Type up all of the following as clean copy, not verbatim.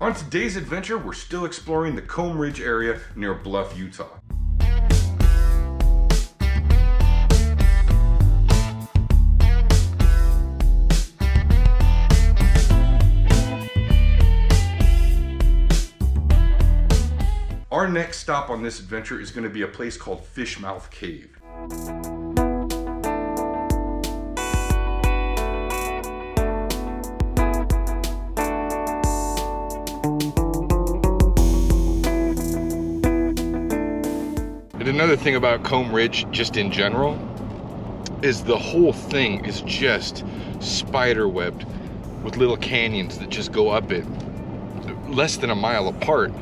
On today's adventure, we're still exploring the Combe Ridge area near Bluff, Utah. Our next stop on this adventure is going to be a place called Fishmouth Cave. And another thing about Combe Ridge, just in general, is the whole thing is just spider webbed with little canyons that just go up it less than a mile apart.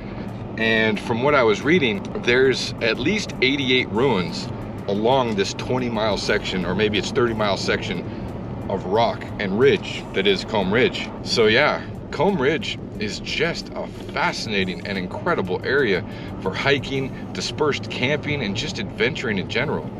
And from what I was reading, there's at least 88 ruins along this 20-mile section, or maybe it's 30-mile section of rock and ridge that is Combe Ridge. So yeah, Combe Ridge is just a fascinating and incredible area for hiking, dispersed camping, and just adventuring in general.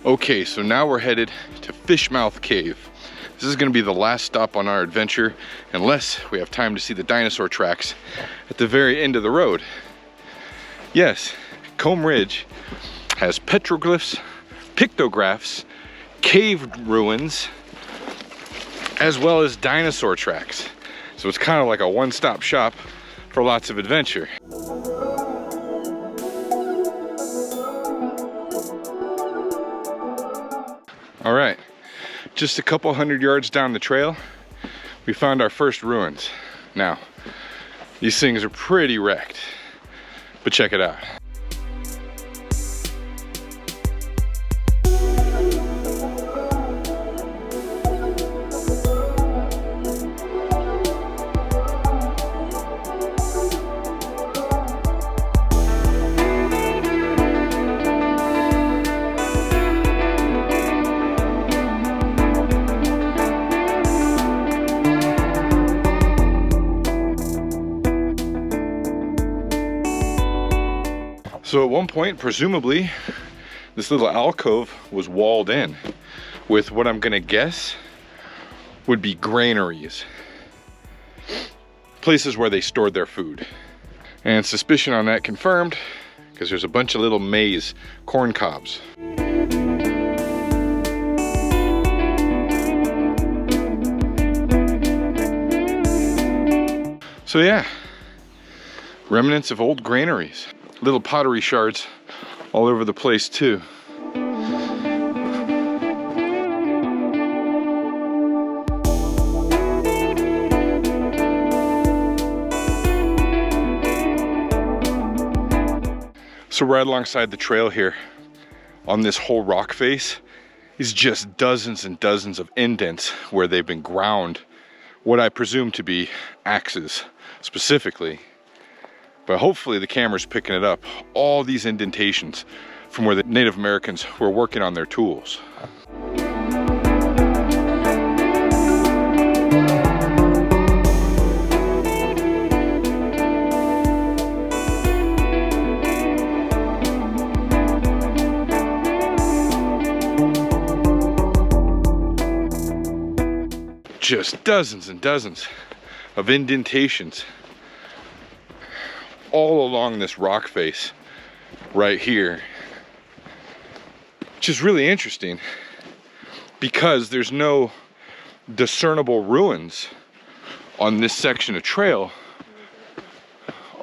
Okay, so now we're headed to Fishmouth Cave. This is going to be the last stop on our adventure, unless we have time to see the dinosaur tracks at the very end of the road. Yes, Combe Ridge has petroglyphs, pictographs, cave ruins, as well as dinosaur tracks. So it's kind of like a one-stop shop for lots of adventure. All right, just a couple hundred yards down the trail, we found our first ruins. Now, these things are pretty wrecked, but check it out. So at one point, presumably, this little alcove was walled in with what I'm gonna guess would be graineries. Places where they stored their food. And suspicion on that confirmed, because there's a bunch of little maize corn cobs. So yeah, remnants of old graineries. Little pottery shards all over the place too. So right alongside the trail here, on this whole rock face, is just dozens and dozens of indents where they've been ground, what I presume to be axes specifically. But hopefully the camera's picking it up. All these indentations from where the Native Americans were working on their tools. Just dozens and dozens of indentations all along this rock face right here, which is really interesting because there's no discernible ruins on this section of trail.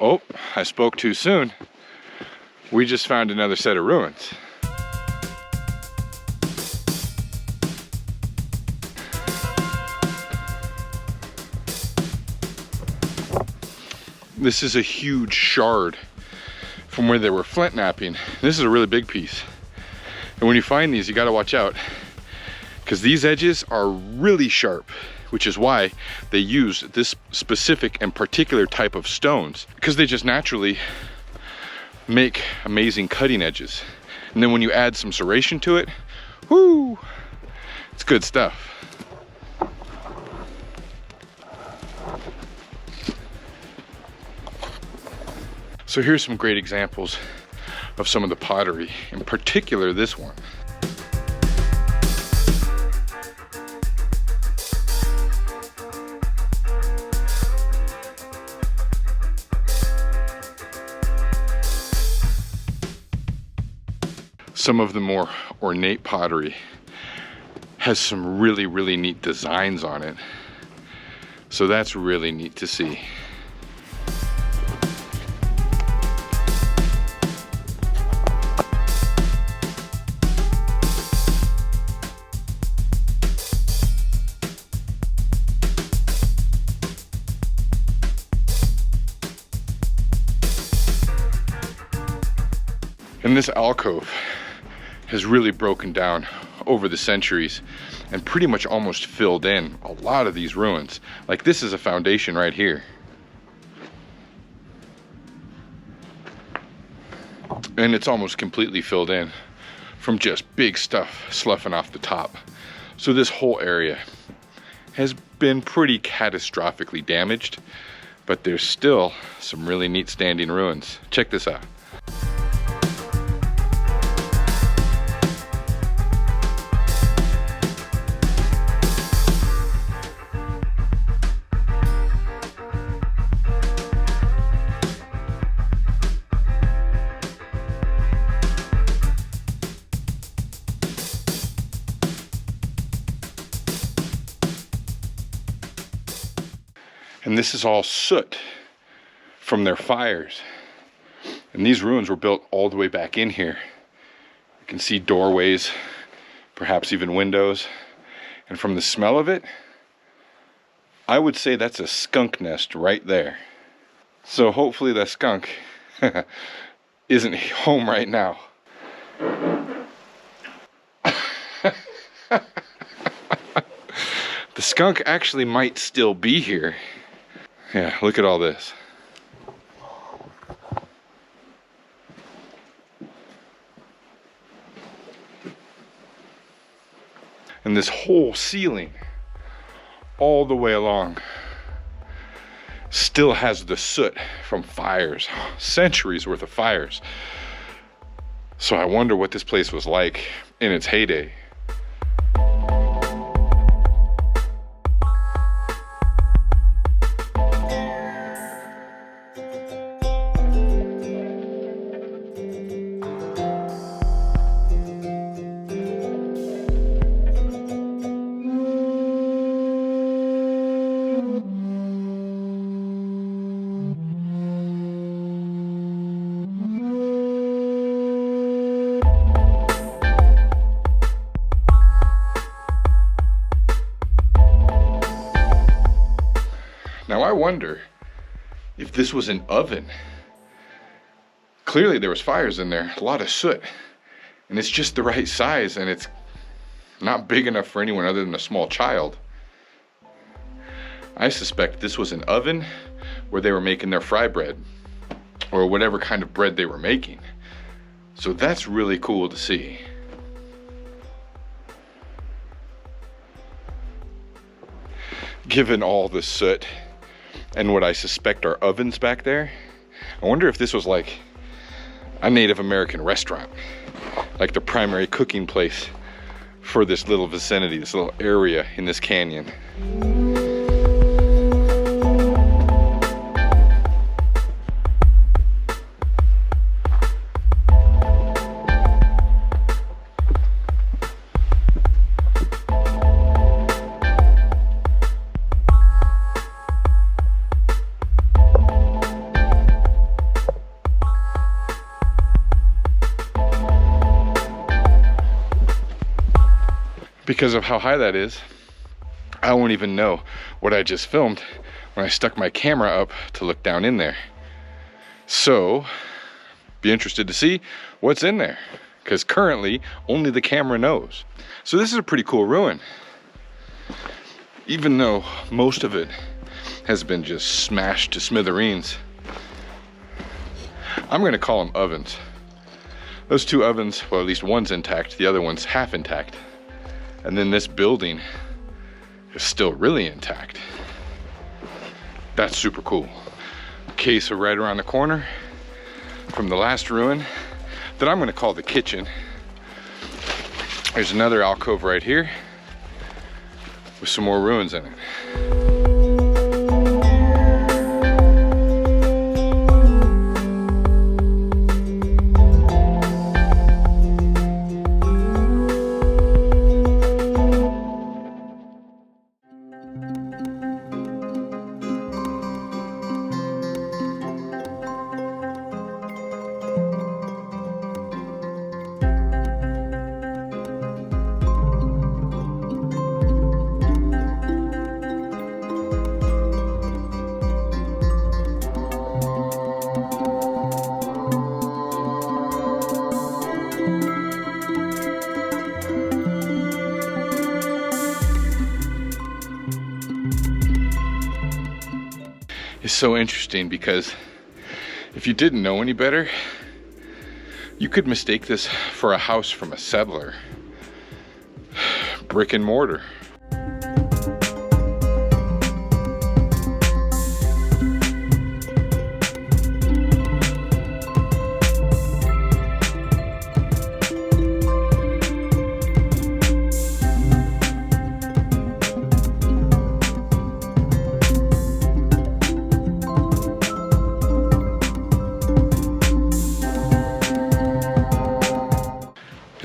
Oh, I spoke too soon. We just found another set of ruins. This is a huge shard from where they were flint knapping. This is a really big piece. And when you find these, you gotta watch out, because these edges are really sharp, which is why they use this specific and particular type of stones, because they just naturally make amazing cutting edges. And then when you add some serration to it, whoo, it's good stuff. So here's some great examples of some of the pottery, in particular this one. Some of the more ornate pottery has some really neat designs on it. So that's really neat to see. And this alcove has really broken down over the centuries and pretty much almost filled in a lot of these ruins. Like this is a foundation right here. And it's almost completely filled in from just big stuff sloughing off the top. So this whole area has been pretty catastrophically damaged, but there's still some really neat standing ruins. Check this out. And this is all soot from their fires. And these ruins were built all the way back in here. You can see doorways, perhaps even windows. And from the smell of it, I would say that's a skunk nest right there. So hopefully that skunk isn't home right now. The skunk actually might still be here. Yeah, look at all this. And this whole ceiling, all the way along, still has the soot from fires, centuries worth of fires. So I wonder what this place was like in its heyday. Now I wonder if this was an oven. Clearly there was fires in there, a lot of soot, and it's just the right size, and it's not big enough for anyone other than a small child. I suspect this was an oven where they were making their fry bread, or whatever kind of bread they were making. So that's really cool to see. Given all the soot and what I suspect are ovens back there, I wonder if this was like a Native American restaurant, like the primary cooking place for this little vicinity, this little area in this canyon. Because of how high that is, I won't even know what I just filmed when I stuck my camera up to look down in there. So, be interested to see what's in there, because currently only the camera knows. So this is a pretty cool ruin. Even though most of it has been just smashed to smithereens, I'm gonna call them ovens. Those two ovens, well, at least one's intact, the other one's half intact. And then this building is still really intact. That's super cool. Okay, so right around the corner from the last ruin that I'm gonna call the kitchen, there's another alcove right here with some more ruins in it. Is so interesting because if you didn't know any better, you could mistake this for a house from a settler. Brick and mortar.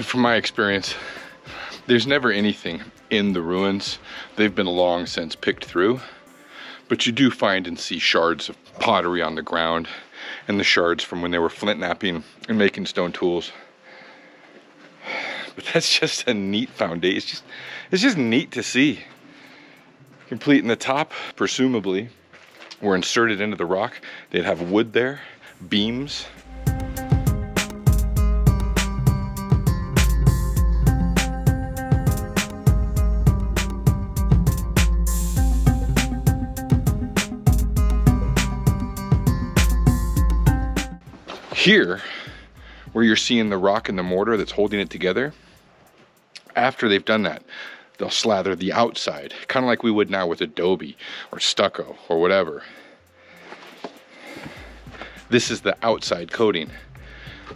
From my experience, there's never anything in the ruins. They've been long since picked through, but you do find and see shards of pottery on the ground and the shards from when they were flint knapping and making stone tools. But that's just a neat foundation. It's just neat to see. Complete in the top, presumably, were inserted into the rock. They'd have wood there, beams. Here, where you're seeing the rock and the mortar that's holding it together, after they've done that, they'll slather the outside, kind of like we would now with adobe or stucco or whatever. This is the outside coating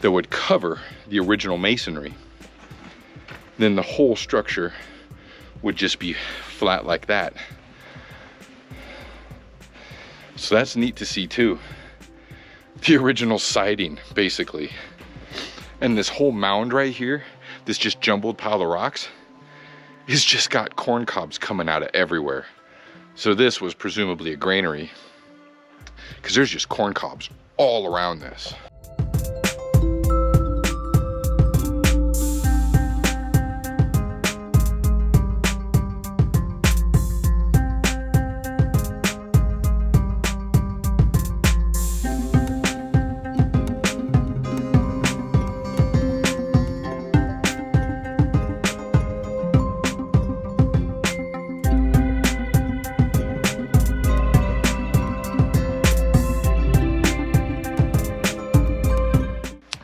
that would cover the original masonry. Then the whole structure would just be flat like that. So that's neat to see too. The original siding, basically. And this whole mound right here, this just jumbled pile of rocks, has just got corn cobs coming out of everywhere. So this was presumably a granary, because there's just corn cobs all around this.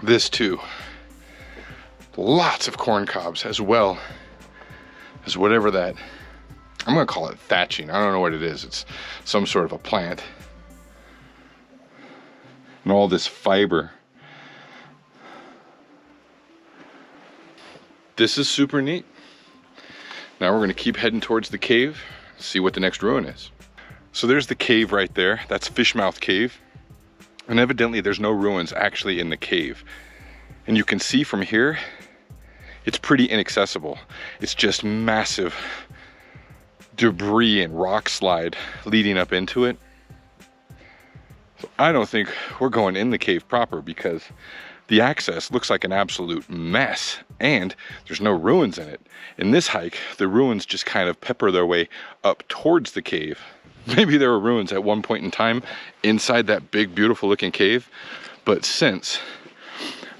This too, lots of corn cobs, as well as whatever that, I'm gonna call it thatching. I don't know what it is. It's some sort of a plant. And all this fiber. This is super neat. Now we're gonna keep heading towards the cave, see what the next ruin is. So there's the cave right there. That's Fishmouth Cave. And evidently there's no ruins actually in the cave. And you can see from here, it's pretty inaccessible. It's just massive debris and rock slide leading up into it. So I don't think we're going in the cave proper because the access looks like an absolute mess and there's no ruins in it. In this hike, the ruins just kind of pepper their way up towards the cave. Maybe there were ruins at one point in time inside that big, beautiful looking cave, but since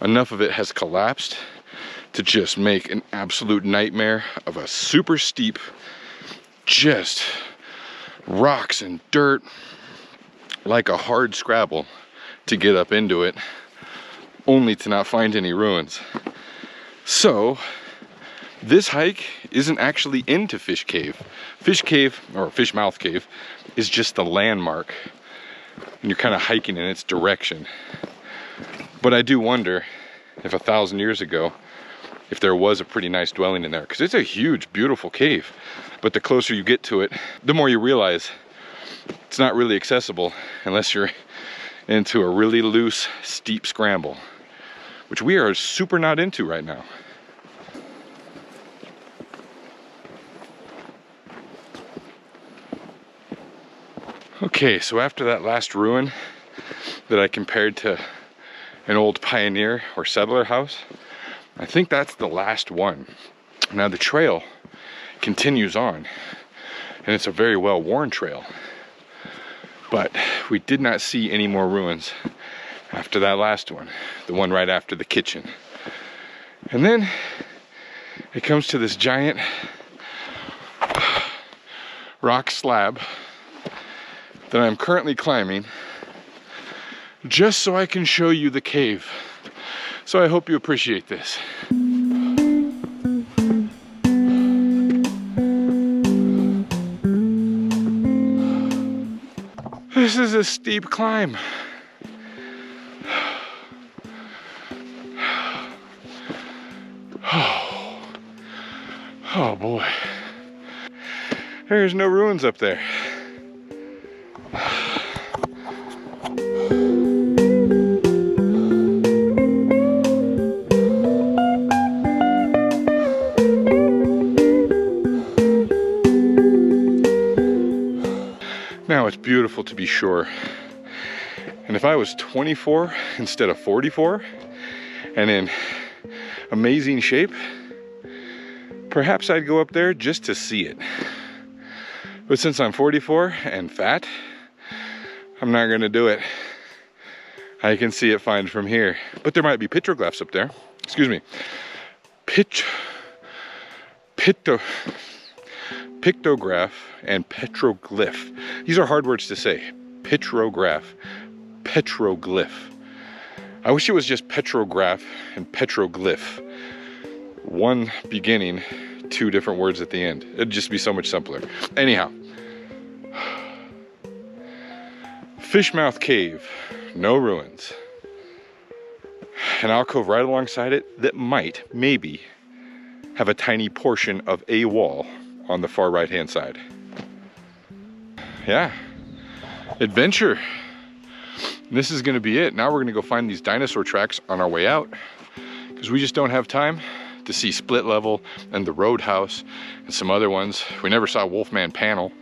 enough of it has collapsed to just make an absolute nightmare of a super steep, just rocks and dirt, like a hard Scrabble to get up into it. only to not find any ruins. So this hike isn't actually into Fish Cave. Fish Cave, or Fishmouth Cave, is just the landmark, and you're kind of hiking in its direction. But I do wonder if 1,000 years ago, if there was a pretty nice dwelling in there, because it's a huge, beautiful cave. But the closer you get to it, the more you realize it's not really accessible unless you're into a really loose, steep scramble, which we are super not into right now. Okay, so after that last ruin that I compared to an old pioneer or settler house, I think that's the last one. Now the trail continues on, and it's a very well-worn trail, but we did not see any more ruins after that last one, the one right after the kitchen. And then it comes to this giant rock slab that I'm currently climbing just so I can show you the cave. So I hope you appreciate this. This is a steep climb. Oh boy. There's no ruins up there. Now it's beautiful to be sure. And if I was 24 instead of 44 and in amazing shape, perhaps I'd go up there just to see it. But since I'm 44 and fat, I'm not gonna do it. I can see it fine from here. But there might be petroglyphs up there. Excuse me. Pictograph and petroglyph. These are hard words to say. Petroglyph. I wish it was just petrograph and petroglyph. One beginning, two different words at the end. It'd just be so much simpler. Anyhow. Fishmouth Cave, no ruins. An alcove right alongside it that might, maybe, have a tiny portion of a wall on the far right hand side. Yeah, adventure. This is gonna be it. Now we're gonna go find these dinosaur tracks on our way out, because we just don't have time to see Split Level and the Roadhouse and some other ones. We never saw Wolfman Panel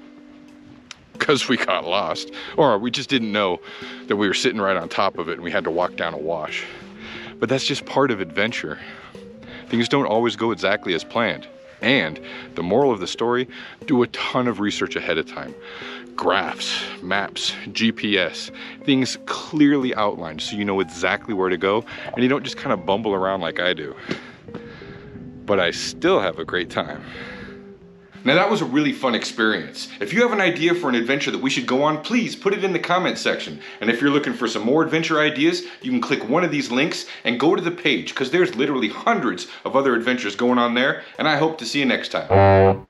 because we got lost, or we just didn't know that we were sitting right on top of it and we had to walk down a wash. But that's just part of adventure. Things don't always go exactly as planned. And the moral of the story, do a ton of research ahead of time. Graphs, maps, GPS, things clearly outlined so you know exactly where to go and you don't just kind of bumble around like I do. But I still have a great time. Now that was a really fun experience. If you have an idea for an adventure that we should go on, please put it in the comments section. And if you're looking for some more adventure ideas, you can click one of these links and go to the page, because there's literally hundreds of other adventures going on there, and I hope to see you next time.